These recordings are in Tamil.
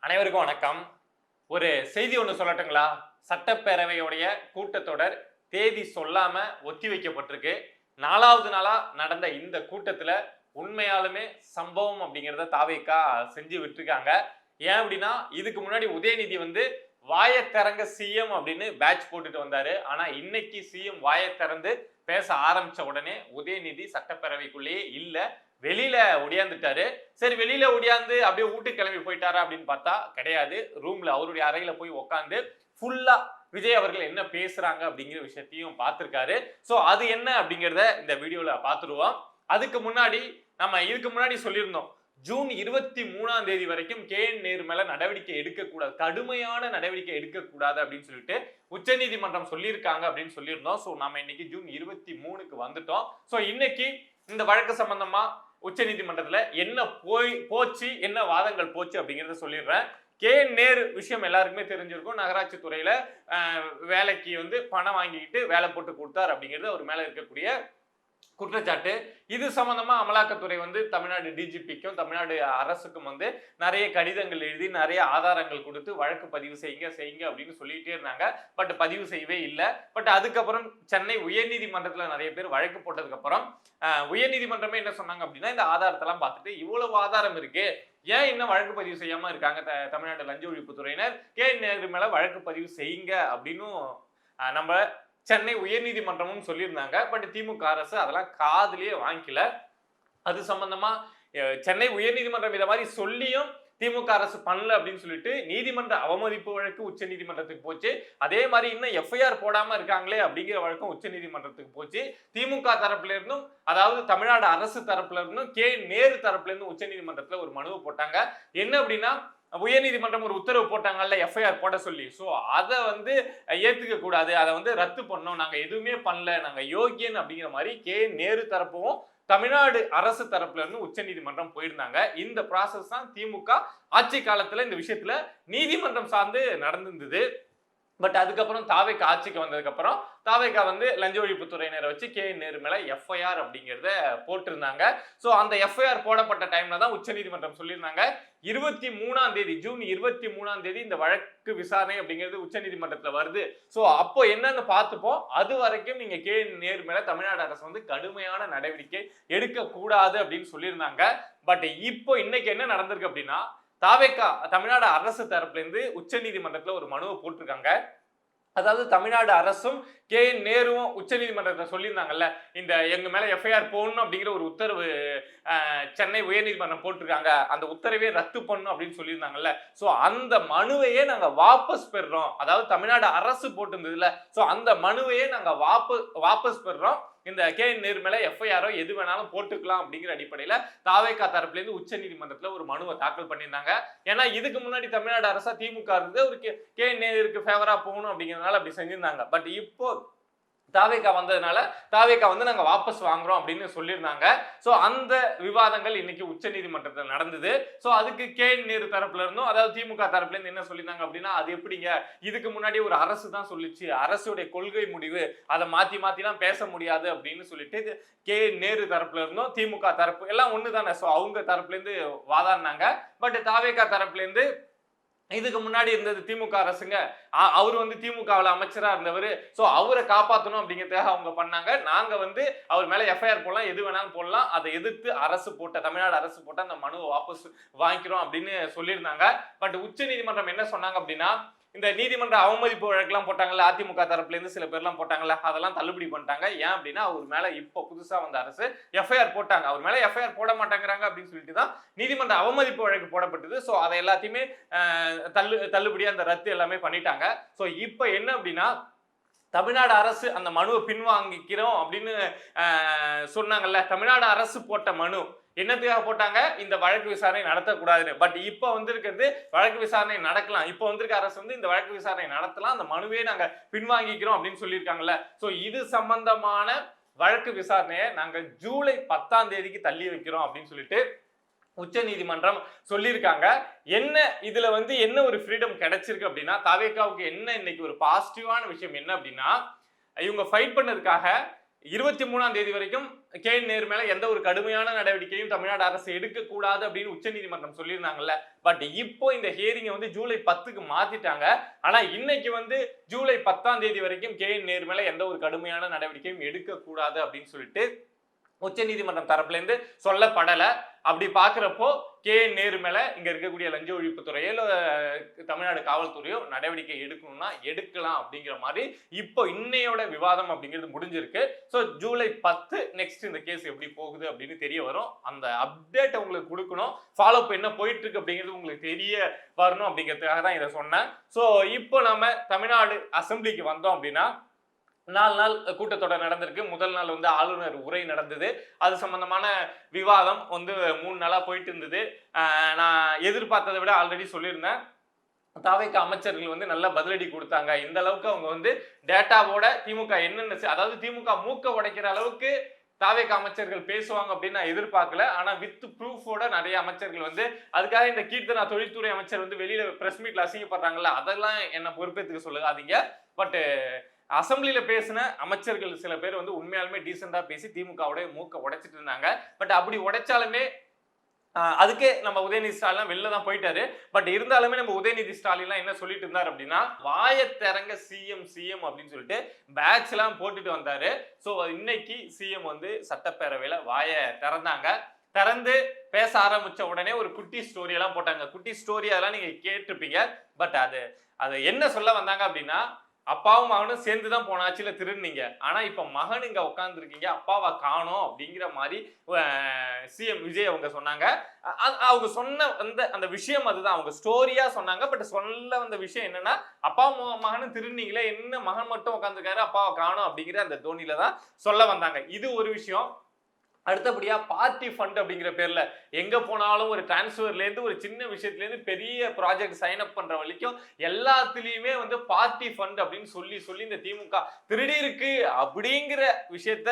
அனைவருக்கும் வணக்கம். ஒரு செய்தி ஒன்று சொல்லட்டுங்களா? சட்டப்பேரவையுடைய கூட்டத்தொடர் தேதி சொல்லாம ஒத்தி வைக்கப்பட்டிருக்கு. 4வது நாளா நடந்த இந்த கூட்டத்துல உண்மையாலுமே சம்பவம் அப்படிங்கிறத தாவேகா செஞ்சு விட்டுருக்காங்க. ஏன் அப்படின்னா, இதுக்கு முன்னாடி உதயநிதி வந்து வாயை திறங்க சிஎம் அப்படின்னு பேட்ச் போட்டுட்டு வந்தாரு. ஆனா இன்னைக்கு சிஎம் வாயை திறந்து பேச ஆரம்பிச்ச உடனே உதயநிதி சட்டப்பேரவைக்குள்ளேயே இல்ல, வெளியில ஒடியாந்துட்டாரு. சரி, வெளியில ஒடியாந்து அப்படியே வீட்டுக்கு கிளம்பி போயிட்டாரா அப்படின்னு பார்த்தா கிடையாது. ரூம்ல அவருடைய அறையில போய் உட்காந்து ஃபுல்லா விஜய் அவர்கள் என்ன பேசுறாங்க அப்படிங்கிற விஷயத்தையும் பார்த்திருக்காரு. சோ அது என்ன அப்படிங்கிறத இந்த வீடியோல பார்த்துருவோம். அதுக்கு முன்னாடி நம்ம இதுக்கு முன்னாடி சொல்லியிருந்தோம், ஜூன் 23ஆம் தேதி வரைக்கும் KN நேரு மேல நடவடிக்கை எடுக்கக்கூடாது, கடுமையான நடவடிக்கை எடுக்கக்கூடாது அப்படின்னு சொல்லிட்டு உச்சநீதிமன்றம் சொல்லியிருக்காங்க அப்படின்னு சொல்லியிருந்தோம். சோ நம்ம இன்னைக்கு ஜூன் 23க்கு வந்துட்டோம். சோ இன்னைக்கு இந்த வழக்கு சம்பந்தமா உச்சநீதிமன்றத்துல என்ன போச்சு, என்ன வாதங்கள் போச்சு அப்படிங்கறத சொல்லிடுறேன். KN நேரு விஷயம் எல்லாருக்குமே தெரிஞ்சிருக்கும். நகராட்சி துறையில வேலைக்கு வந்து பணம் வாங்கிக்கிட்டு வேலை போட்டு கொடுத்தார் அப்படிங்கிறது அவர் மேல இருக்கக்கூடிய குற்றச்சாட்டு. இது சம்பந்தமா அமலாக்கத்துறை வந்து தமிழ்நாடு டிஜிபிக்கும் தமிழ்நாடு அரசுக்கும் வந்து நிறைய கடிதங்கள் எழுதி நிறைய ஆதாரங்கள் கொடுத்து வழக்கு பதிவு செய்யுங்க அப்படின்னு சொல்லிட்டே இருந்தாங்க. பட் பதிவு செய்யவே இல்லை. பட் அதுக்கப்புறம் சென்னை உயர்நீதிமன்றத்துல நிறைய பேர் வழக்கு போட்டதுக்கு அப்புறம் உயர்நீதிமன்றமே என்ன சொன்னாங்க அப்படின்னா, இந்த ஆதாரத்தெல்லாம் பார்த்துட்டு இவ்வளவு ஆதாரம் இருக்கு, ஏன் இன்னும் வழக்கு பதிவு செய்யாம இருக்காங்க தமிழ்நாடு லஞ்ச ஒழிப்புத்துறையினர், KN நேரு மேல வழக்கு பதிவு செய்யுங்க அப்படின்னு நம்ம சென்னை உயர்நீதிமன்றமும் சொல்லியிருந்தாங்க. பட் திமுக அரசு அதெல்லாம் காதுலயே வாங்கிக்கல. அது சம்பந்தமா சென்னை உயர்நீதிமன்றம் இதை மாதிரி சொல்லியும் திமுக அரசு பண்ணல அப்படின்னு சொல்லிட்டு நீதிமன்ற அவமதிப்பு வழக்கு உச்ச நீதிமன்றத்துக்கு போச்சு. அதே மாதிரி இன்னும் FIR போடாம இருக்காங்களே அப்படிங்கிற வழக்கம் உச்ச நீதிமன்றத்துக்கு போச்சு. திமுக தரப்புல இருந்தும், அதாவது தமிழ்நாடு அரசு தரப்புல இருந்தும் KN நேரு தரப்புல இருந்தும் உச்ச நீதிமன்றத்துல ஒரு மனுவை போட்டாங்க. என்ன அப்படின்னா, உயர்நீதிமன்றம் ஒரு உத்தரவு போட்டாங்கல்ல FIR போட சொல்லி, சோ அதை வந்து ஏத்துக்க கூடாது, அதை வந்து ரத்து பண்ணோம், நாங்க எதுவுமே பண்ணல, நாங்க யோகியன் அப்படிங்கிற மாதிரி KN நேரு தரப்பும் தமிழ்நாடு அரசு தரப்புல இருந்து உச்ச நீதிமன்றம் போயிருந்தாங்க. இந்த ப்ராசஸ் தான் திமுக ஆட்சி காலத்துல இந்த விஷயத்துல நீதிமன்றம் சார்ந்து நடந்திருந்தது. பட் அதுக்கப்புறம் தாவேகா ஆட்சிக்கு வந்ததுக்கு அப்புறம் தாவேகா வந்து லஞ்ச ஒழிப்புத்துறையினரை வச்சு KN நேரு மேல FIR அப்படிங்கிறத போட்டிருந்தாங்க. சோ அந்த FIR போடப்பட்ட டைம்ல தான் உச்சநீதிமன்றம் சொல்லியிருந்தாங்க, 23ஆம் தேதி ஜூன் 23ஆம் தேதி இந்த வழக்கு விசாரணை அப்படிங்கிறது உச்சநீதிமன்றத்துல வருது. சோ அப்போ என்னன்னு பார்த்துப்போம், அது வரைக்கும் நீங்க KN நேரு மேல தமிழ்நாடு அரசு வந்து கடுமையான நடவடிக்கை எடுக்க கூடாது அப்படின்னு சொல்லியிருந்தாங்க. பட் இப்போ இன்னைக்கு என்ன நடந்திருக்கு அப்படின்னா, தாவேகா தமிழ்நாடு அரசு தரப்புல இருந்து உச்ச நீதிமன்றத்துல ஒரு மனுவை போட்டிருக்காங்க. அதாவது தமிழ்நாடு அரசும் KN நேருவும் உச்ச நீதிமன்றத்தை சொல்லியிருந்தாங்கல்ல, இந்த எங்க மேல FIR போடணும் அப்படிங்கிற ஒரு உத்தரவு சென்னை உயர்நீதிமன்றம் போட்டிருக்காங்க, அந்த உத்தரவே ரத்து பண்ணணும் அப்படின்னு சொல்லியிருந்தாங்கல்ல. சோ அந்த மனுவையே நாங்க வாபஸ் பெறுறோம், அதாவது தமிழ்நாடு அரசு போட்டிருந்ததுல, சோ அந்த மனுவையே நாங்க வாபஸ் பெறுறோம், இந்த KN நேரு மேல FIR எது வேணாலும் போட்டுக்கலாம் அப்படிங்கிற அடிப்படையில தாவேகா தரப்புல இருந்து உச்ச நீதிமன்றத்துல ஒரு மனுவை தாக்கல் பண்ணியிருந்தாங்க. ஏன்னா இதுக்கு முன்னாடி தமிழ்நாடு அரசா திமுக இருந்து ஒரு KN நேருக்கு ஃபேவரா போகணும் அப்படிங்கிறதுனால அப்படி செஞ்சிருந்தாங்க. பட் இப்போ தாவேகா வந்ததுனால தாவேகா வந்து நாங்க வாபஸ் வாங்குறோம் அப்படின்னு சொல்லியிருந்தாங்க. சோ அந்த விவாதங்கள் இன்னைக்கு உச்ச நீதிமன்றத்தில் நடந்தது. சோ அதுக்கு KN நேரு தரப்புல இருந்தும், அதாவது திமுக தரப்புல இருந்து என்ன சொல்லியிருந்தாங்க அப்படின்னா, அது எப்படிங்க, இதுக்கு முன்னாடி ஒரு அரசு தான் சொல்லிச்சு, அரசுடைய கொள்கை முடிவு, அதை மாத்திலாம் பேச முடியாது அப்படின்னு சொல்லிட்டு KN நேரு தரப்புல இருந்தும் திமுக தரப்பு எல்லாம் ஒண்ணு தானே, சோ அவங்க தரப்புல இருந்து வாதாடினாங்க. பட் தாவேகா தரப்புல இருந்து, இதுக்கு முன்னாடி இருந்தது திமுக அரசுங்க, அவர் வந்து திமுகவில் அமைச்சரா இருந்தவர், சோ அவரை காப்பாற்றணும் அப்படிங்கிறதுக்காக அவங்க பண்ணாங்க, நாங்க வந்து அவர் மேல FIR போடலாம், எது வேணாலும் போடலாம், அதை எதிர்த்து அரசு போட்ட தமிழ்நாடு அரசு போட்ட அந்த மனுவை வாபஸ் வாங்கிக்கிறோம் அப்படின்னு சொல்லியிருந்தாங்க. பட் உச்ச நீதிமன்றம் என்ன சொன்னாங்க அப்படின்னா, இந்த நீதிமன்ற அவமதிப்பு வழக்கெல்லாம் போட்டாங்கல்ல, அதிமுக தரப்புல இருந்து சில பேர்லாம் போட்டாங்கல்ல, அதெல்லாம் தள்ளுபடி பண்ணிட்டாங்க. ஏன் அப்படின்னா, அவர் மேல இப்போ புதுசா வந்த அரசு FIR போட்டாங்க, அவர் மேல FIR போட மாட்டேங்கிறாங்க அப்படின்னு சொல்லிட்டு தான் நீதிமன்ற அவமதிப்பு வழக்கு போடப்பட்டது. சோ அதை எல்லாத்தையுமே தள்ளுபடி அந்த ரத்து எல்லாமே பண்ணிட்டாங்க. சோ இப்போ என்ன அப்படின்னா, தமிழ்நாடு அரசு அந்த மனுவை பின்வாங்கிக்கிறோம் அப்படின்னு சொன்னாங்கல்ல, தமிழ்நாடு அரசு போட்ட மனு என்னத்துக்காக போட்டாங்க, இந்த வழக்கு விசாரணை நடத்தக்கூடாதுன்னு. பட் இப்ப வந்திருக்கிறது வழக்கு விசாரணை நடக்கலாம், இப்ப வந்திருக்க அரசு வந்து இந்த வழக்கு விசாரணை நடத்தலாம், அந்த மனுவே நாங்க பின்வாங்கிக்கிறோம் அப்படின்னு சொல்லியிருக்காங்கல்ல. சோ இது சம்பந்தமான வழக்கு விசாரணையை நாங்க ஜூலை 10ஆம் தேதிக்கு தள்ளி வைக்கிறோம் அப்படின்னு சொல்லிட்டு உச்ச நீதிமன்றம் சொல்லியிருக்காங்க. என்ன இதுல வந்து என்ன ஒரு ஃப்ரீடம் கிடைச்சிருக்கு அப்படின்னா, தாவேகாவுக்கு என்ன இன்னைக்கு ஒரு பாசிட்டிவான விஷயம் என்ன அப்படின்னா, இவங்க ஃபைட் பண்ணதுக்காக 23ஆம் தேதி வரைக்கும் நேரு மேல எந்த ஒரு கடுமையான நடவடிக்கையும் தமிழ்நாடு அரசு எடுக்கக்கூடாது அப்படின்னு உச்சநீதிமன்றம் சொல்லியிருந்தாங்கல்ல. பட் இப்போ இந்த ஹியரிங்கை வந்து ஜூலை 10க்கு மாத்திட்டாங்க. ஆனா இன்னைக்கு வந்து ஜூலை 10ஆம் தேதி வரைக்கும் நேரு மேல எந்த ஒரு கடுமையான நடவடிக்கையும் எடுக்கக்கூடாது அப்படின்னு சொல்லிட்டு உச்சநீதிமன்றம் தரப்புல இருந்து சொல்லப்படல. அப்படி பாக்குறப்போ நேரு மேல இங்க இருக்கக்கூடிய லஞ்ச ஒழிப்புத்துறையோ இல்ல தமிழ்நாடு காவல்துறையோ நடவடிக்கை எடுக்கணும்னா எடுக்கலாம் அப்படிங்கிற மாதிரி இப்போ இன்னையோட விவாதம் அப்படிங்கிறது முடிஞ்சிருக்கு. ஸோ ஜூலை 10 நெக்ஸ்ட் இந்த கேஸ் எப்படி போகுது அப்படின்னு தெரிய வரும். அந்த அப்டேட் உங்களுக்கு கொடுக்கணும், ஃபாலோ அப் என்ன போயிட்டு இருக்கு அப்படிங்கிறது உங்களுக்கு தெரிய வரணும் அப்படிங்கிறதுக்காக தான் இதை சொன்னேன். ஸோ இப்போ நம்ம தமிழ்நாடு அசெம்பிளிக்கு வந்தோம் அப்படின்னா 4 நாள் கூட்டத்தொடர் நடந்திருக்கு. முதல் நாள் வந்து ஆளுநர் உரை நடந்தது. அது சம்பந்தமான விவாதம் வந்து 3 நாளா போயிட்டு இருந்தது. நான் எதிர்பார்த்ததை விட ஆல்ரெடி சொல்லியிருந்தேன், தாவேக அமைச்சர்கள் வந்து நல்ல பதிலடி கொடுத்தாங்க. இந்த அளவுக்கு அவங்க வந்து டேட்டாவோட திமுக என்னென்ன, அதாவது திமுக மூக்க உடைக்கிற அளவுக்கு தாவேக அமைச்சர்கள் பேசுவாங்க அப்படின்னு நான் எதிர்பார்க்கல. ஆனா வித் ப்ரூஃபோட நிறைய அமைச்சர்கள் வந்து, அதுக்காக இந்த கீர்த்தனா தொழில்துறை அமைச்சர் வந்து வெளியில பிரஸ் மீட்ல அசிங்கப்படுறாங்கல்ல, அதெல்லாம் என்ன பொறுப்பேற்றுக்க சொல்லுகாதீங்க. பட் அசம்பிளியில பேசின அமைச்சர்கள் சில பேர் வந்து உண்மையாலுமே டீசெண்டா பேசி திமுகவுடைய மூக்க உடைச்சிட்டு இருந்தாங்க. பட் அப்படி உடைச்சாலுமே அதுக்கே நம்ம உதயநிதி ஸ்டாலின் வெளில தான் போயிட்டாரு. பட் இருந்தாலுமே நம்ம உதயநிதி ஸ்டாலின் என்ன சொல்லிட்டு இருந்தார் அப்படின்னா, வாயத்திறங்க சிஎம் சிஎம் அப்படின்னு சொல்லிட்டு பேட்ச் எல்லாம் போட்டுட்டு வந்தாரு. ஸோ இன்னைக்கு சிஎம் வந்து சட்டப்பேரவையில வாய திறந்தாங்க. திறந்து பேச ஆரம்பிச்ச உடனே ஒரு குட்டி ஸ்டோரி எல்லாம் போட்டாங்க. குட்டி ஸ்டோரி அதெல்லாம் நீங்க கேட்டிருப்பீங்க. பட் அது என்ன சொல்ல வந்தாங்க அப்படின்னா, அப்பாவும் மகனும் சேர்ந்துதான் போன ஆட்சியில திருநீங்க, ஆனா இப்ப மகன் இங்க உட்கார்ந்து இருக்கீங்க, அப்பாவை காணோம் அப்படிங்கிற மாதிரி சிஎம் விஜய் அவங்க சொன்னாங்க. அவங்க சொன்ன அந்த விஷயம் அதுதான், அவங்க ஸ்டோரியா சொன்னாங்க. பட் சொல்ல வந்த விஷயம் என்னன்னா, அப்பாவும் மகனும் திருநீங்களே, என்ன மகன் மட்டும் உட்காந்துருக்காரு, அப்பாவை காணோம் அப்படிங்கிற அந்த தோனியில தான் சொல்ல வந்தாங்க. இது ஒரு விஷயம். அடுத்தபடியா பார்ட்டி ஃபண்ட் அப்படிங்கிற பேர்ல எங்க போனாலும் ஒரு டிரான்ஸ்ஃபர்ல இருந்து ஒரு சின்ன விஷயத்துல இருந்து பெரிய ப்ராஜெக்ட் சைன் அப் பண்ற வரைக்கும் எல்லாத்துலயுமே வந்து பார்ட்டி ஃபண்ட் அப்படின்னு சொல்லி இந்த திமுக திருடி இருக்கு அப்படிங்கிற விஷயத்த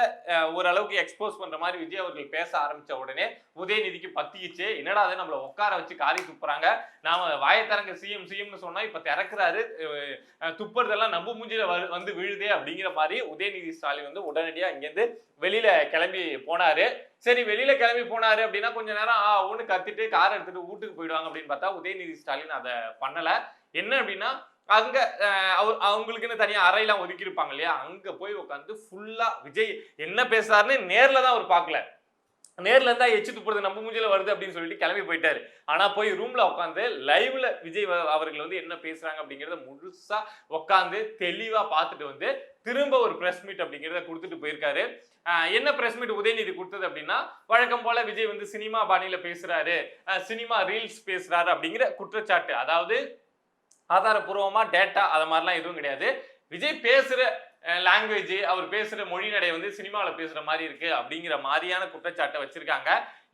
ஓரளவுக்கு எக்ஸ்போஸ் பண்ற மாதிரி விஜய் அவர்கள் பேச ஆரம்பிச்ச உடனே உதயநிதிக்கு பத்திக்கிச்சு. என்னடா அதை நம்மள உட்கார வச்சு காரி துப்புறாங்க, நாம வாயத்தரங்க சிஎம் சிஎம்னு சொன்னா இப்ப திறக்கிறாரு, துப்புறதெல்லாம் நம்ப மூஞ்சில வந்து விழுதே அப்படிங்கிற மாதிரி உதயநிதி ஸ்டாலின் வந்து உடனடியா இங்கிருந்து வெளியில கிளம்பி போனாரு. சரி, வெளியில கிளம்பி போனாரு அப்படின்னா கொஞ்ச நேரம் ஒண்ணு கத்திட்டு கார் எடுத்துட்டு வீட்டுக்கு போயிடுவாங்க அப்படின்னு பார்த்தா உதயநிதி ஸ்டாலின் அதை பண்ணல. என்ன அப்படின்னா, அங்க அவங்களுக்குன்னு தனியா அறையெல்லாம் ஒதுக்கி இருப்பாங்க இல்லையா, அங்க போய் உட்காந்து ஃபுல்லா விஜய் என்ன பேசுறாருன்னு நேர்ல தான் அவர் பார்க்கல. நேர்ல இருந்தா எச்சு துப்புறது நம்ம மூஞ்சில வருது அப்படின்னு சொல்லிட்டு கிளம்பி போயிட்டாரு. ஆனா போய் ரூம்ல உட்காந்து லைவ்ல விஜய் அவர்கள் வந்து என்ன பேசுறாங்க அப்படிங்கறத முழுசா உட்காந்து தெளிவா பார்த்துட்டு வந்து திரும்ப ஒரு பிரஸ் மீட் அப்படிங்கிறத கொடுத்துட்டு போயிருக்காரு. என்ன பிரஸ் மீட் உதயநிதி கொடுத்தது அப்படின்னா, வழக்கம் போல விஜய் வந்து சினிமா பாணியில பேசுறாரு, சினிமா ரீல்ஸ் பேசுறாரு அப்படிங்கிற குற்றச்சாட்டு. அதாவது ஆதாரபூர்வமா டேட்டா அது மாதிரிலாம் எதுவும் கிடையாது. விஜய் பேசுற லாங்குவேஜ், அவர் பேசுற மொழி நடை வந்து சினிமாவில் பேசுற மாதிரி இருக்கு அப்படிங்கிற மாதிரியான குற்றச்சாட்டை வச்சிருக்காங்க.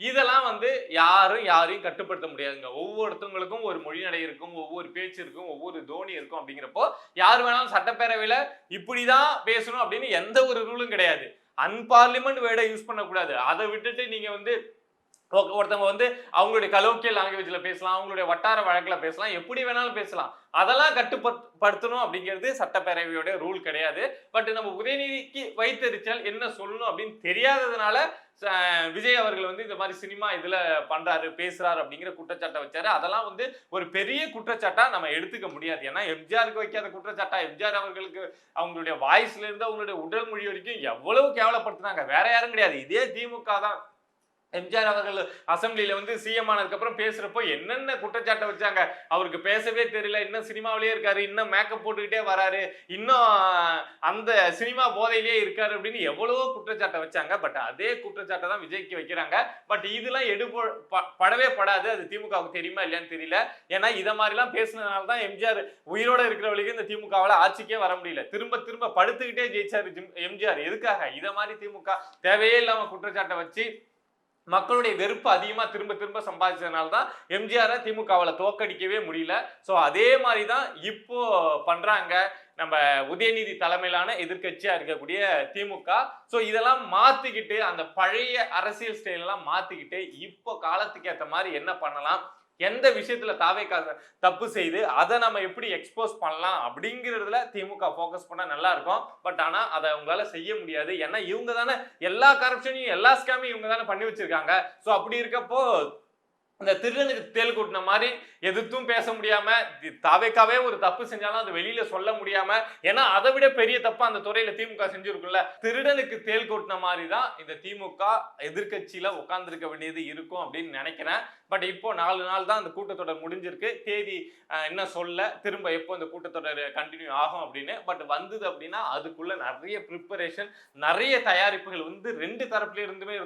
இதெல்லாம் வந்து யாரையும் கட்டுப்படுத்த முடியாதுங்க. ஒவ்வொருத்தவங்களுக்கும் ஒரு மொழி நடை இருக்கும், ஒவ்வொரு பேச்சு இருக்கும், ஒவ்வொரு தோனி இருக்கும். அப்படிங்கிறப்போ யார் வேணாலும் சட்டப்பேரவையில இப்படிதான் பேசணும் அப்படின்னு எந்த ஒரு ரூலும் கிடையாது. அன்பார்லிமெண்ட் வேர்டை யூஸ் பண்ணக்கூடாது. அதை விட்டுட்டு நீங்க வந்து ஒருத்தவங்க வந்து அவங்களுடைய கலோக்கியல் லாங்குவேஜ்ல பேசலாம், அவங்களுடைய வட்டார வழக்குல பேசலாம், எப்படி வேணாலும் பேசலாம். அதெல்லாம் கட்டுப்படுத்தணும் அப்படிங்கிறது சட்டப்பேரவையோட ரூல் கிடையாது. பட் நம்ம உதயநிதிக்கு வைத்தறிச்சல் என்ன சொல்லணும் அப்படின்னு தெரியாததுனால விஜய் அவர்கள் வந்து இந்த மாதிரி சினிமா இதுல பண்றாரு, பேசுறாரு அப்படிங்கிற குற்றச்சாட்டை வச்சாரு. அதெல்லாம் வந்து ஒரு பெரிய குற்றச்சாட்டா நம்ம எடுத்துக்க முடியாது. ஏன்னா எம்ஜிஆருக்கு வைக்காத குற்றச்சாட்டா, எம்ஜிஆர் அவர்களுக்கு அவங்களுடைய வாய்ஸ்ல இருந்து அவங்களுடைய உடல் மொழி வரைக்கும் எவ்வளவு கேவலப்படுத்தினாங்க, வேற யாரும் கிடையாது, இதே திமுக தான். எம்ஜிஆர் அவர்கள் அசம்பிளியில வந்து சிஎம் ஆனதுக்கு அப்புறம் பேசுறப்போ என்னென்ன குற்றச்சாட்டை வச்சாங்க, அவருக்கு பேசவே தெரியல, இன்னும் சினிமாவிலேயே இருக்காரு, இன்னும் மேக்கப் போட்டுக்கிட்டே வராரு, இன்னும் அந்த சினிமா போதையிலேயே இருக்காரு அப்படின்னு எவ்வளவோ குற்றச்சாட்டை வச்சாங்க. பட் அதே குற்றச்சாட்டை தான் விஜய்க்கு வைக்கிறாங்க. பட் இதெல்லாம் படவே படாது. அது திமுகவுக்கு தெரியுமா இல்லையான்னு தெரியல. ஏன்னா இதை மாதிரிலாம் பேசினதுனால தான் எம்ஜிஆர் உயிரோட இருக்கிறவங்களுக்கு இந்த திமுகவால ஆட்சிக்கே வர முடியல. திரும்ப திரும்ப படுத்துக்கிட்டே ஜெயிச்சாரு எம்ஜிஆர். எதுக்காக? இதை மாதிரி திமுக தேவையே இல்லாம குற்றச்சாட்டை வச்சு மக்களுடைய வெறுப்பு அதிகமா திரும்ப திரும்ப சம்பாதிச்சதுனால தான் எம்ஜிஆரை திமுகவால தோக்கடிக்கவே முடியல. ஸோ அதே மாதிரி தான் இப்போ பண்றாங்க நம்ம உதயநிதி தலைமையிலான எதிர்கட்சியா இருக்கக்கூடிய திமுக. ஸோ இதெல்லாம் மாத்திக்கிட்டு, அந்த பழைய அரசியல் ஸ்டைல் எல்லாம் மாத்திக்கிட்டு இப்போ காலத்துக்கு ஏற்ற மாதிரி என்ன பண்ணலாம், எந்த விஷயத்துல தாவேக்கா தப்பு செய்து அதை நம்ம எப்படி எக்ஸ்போஸ் பண்ணலாம் அப்படிங்கிறதுல திமுக ஃபோக்கஸ் பண்ணா நல்லா இருக்கும். பட் ஆனா அதை உங்களால செய்ய முடியாது. ஏன்னா இவங்க தானே எல்லா கரப்ஷனையும் எல்லா ஸ்கேமையும் இவங்க தானே பண்ணி வச்சிருக்காங்க. ஸோ அப்படி இருக்கப்போ இந்த திருடனுக்கு தேள் கூட்டின மாதிரி எதிர்த்தும் பேச முடியாம, தாவேக்காவே ஒரு தப்பு செஞ்சாலும் அது வெளியில சொல்ல முடியாம, ஏன்னா அதை விட பெரிய தப்பா அந்த துறையில திமுக செஞ்சிருக்குல்ல. திருடனுக்கு தேள் கூட்டின மாதிரி தான் இந்த திமுக எதிர்கட்சியில உட்கார்ந்துருக்க வேண்டியது இருக்கும் அப்படின்னு நினைக்கிறேன். பட் இப்போ 4 நாள் தான் அந்த கூட்டத்தொடர் முடிஞ்சிருக்கு. தேதி என்ன சொல்ல, திரும்ப எப்போ இந்த கூட்டத்தொடர் கண்டினியூ ஆகும் அப்படின்னு. பட் வந்தது அப்படின்னா அதுக்குள்ள நிறைய ப்ரிப்பரேஷன், நிறைய தயாரிப்புகள் வந்து 2 தரப்புல இருந்துமே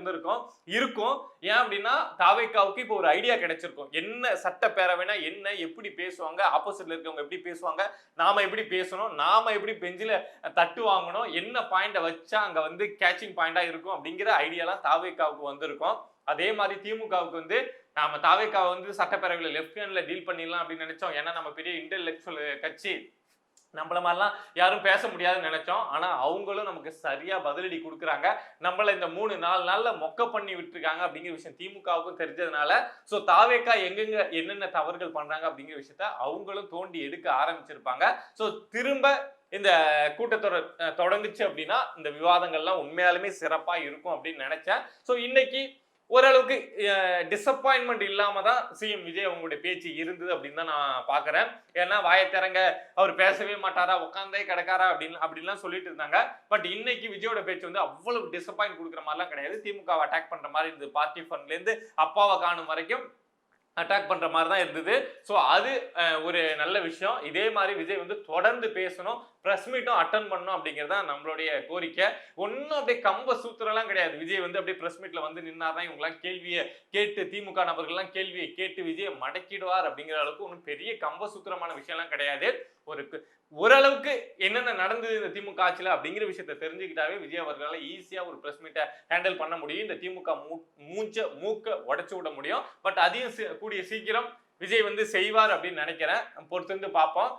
இருக்கும். ஏன் அப்படின்னா தாவேக்காவுக்கு இப்போ ஒரு ஐடியா கிடைச்சிருக்கும். என்ன சட்டப்பேரவைனா என்ன, எப்படி பேசுவாங்க, ஆப்போசிட்ல இருக்கவங்க எப்படி பேசுவாங்க, நாம எப்படி பேசணும், நாம எப்படி பெஞ்சில தட்டு வாங்கணும், என்ன பாயிண்ட வச்சா அங்க வந்து கேட்சிங் பாயிண்டா இருக்கும் அப்படிங்கிற ஐடியாலாம் தாவேக்காவுக்கு வந்திருக்கும். அதே மாதிரி திமுகவுக்கு வந்து நாம தாவேக்காவை வந்து சட்டப்பேரவையில லெஃப்ட் ஹேண்ட்ல டீல் பண்ணிடலாம் அப்படின்னு நினைச்சோம். ஏன்னா நம்ம பெரிய இன்டெலெக்சுவல் கட்சி, நம்மள மாதிரிலாம் யாரும் பேச முடியாதுன்னு நினைச்சோம். ஆனா அவங்களும் நமக்கு சரியா பதிலடி கொடுக்குறாங்க. நம்மள இந்த 3-4 நாள்ல மொக்க பண்ணி விட்டுருக்காங்க அப்படிங்கிற விஷயம் திமுகவுக்கும் தெரிஞ்சதுனால, சோ தாவேக்கா எங்கெங்க என்னென்ன தவறுகள் பண்றாங்க அப்படிங்கிற விஷயத்த அவங்களும் தோண்டி எடுக்க ஆரம்பிச்சிருப்பாங்க. சோ திரும்ப இந்த கூட்டத்தொடர் தொடங்குச்சு அப்படின்னா இந்த விவாதங்கள்லாம் உண்மையாலுமே சிறப்பா இருக்கும் அப்படின்னு நினைச்சேன். சோ இன்னைக்கு ஓரளவுக்கு டிசப்பாயின்மெண்ட் இல்லாம தான் சிஎம் விஜய் அவங்களுடைய பேச்சு இருந்தது அப்படின்னு தான் நான் பாக்குறேன். ஏன்னா வாயத்திறங்க அவர் பேசவே மாட்டாரா, உட்காந்தே கிடக்காரா அப்படின்லாம் சொல்லிட்டு இருந்தாங்க. பட் இன்னைக்கு விஜயோட பேச்சு வந்து அவ்வளவு டிசப்பாயின்ட் கொடுக்குற மாதிரிலாம் கிடையாது. திமுக அட்டாக் பண்ற மாதிரி இருந்தது. பார்ட்டி ஃபண்ட்ல இருந்து அப்பாவை காணும் வரைக்கும் அட்டாக் பண்ற மாதிரி தான் இருந்தது. ஸோ அது ஒரு நல்ல விஷயம். இதே மாதிரி விஜய் வந்து தொடர்ந்து பேசணும், பிரஸ் மீட்டும் அட்டன் பண்ணணும் அப்படிங்கிறது தான் நம்மளுடைய கோரிக்கை. ஒன்றும் அப்படியே கம்ப சூத்திரம்லாம் கிடையாது. விஜய் வந்து அப்படியே பிரஸ் மீட்ல வந்து நின்னார்னா இவங்கெல்லாம் கேள்வியை கேட்டு, திமுக நபர்கள்லாம் கேள்வியை கேட்டு விஜயை மடக்கிடுவார் அப்படிங்கிற அளவுக்கு ஒன்றும் பெரிய கம்ப சூத்திரமான விஷயம்லாம் கிடையாது. ஓரளவுக்கு என்னென்ன நடந்தது இந்த திமுக ஆட்சியில அப்படிங்கிற விஷயத்த தெரிஞ்சுக்கிட்டாவே விஜய் அவர்களால் ஈஸியா ஒரு பிரஸ் மீட்டை ஹேண்டில் பண்ண முடியும். இந்த திமுக மூக்க உடைச்சு விட முடியும். பட் அதையும் கூடிய சீக்கிரம் விஜய் வந்து செய்வார் அப்படின்னு நினைக்கிறேன். பொறுத்திருந்து பார்ப்போம்.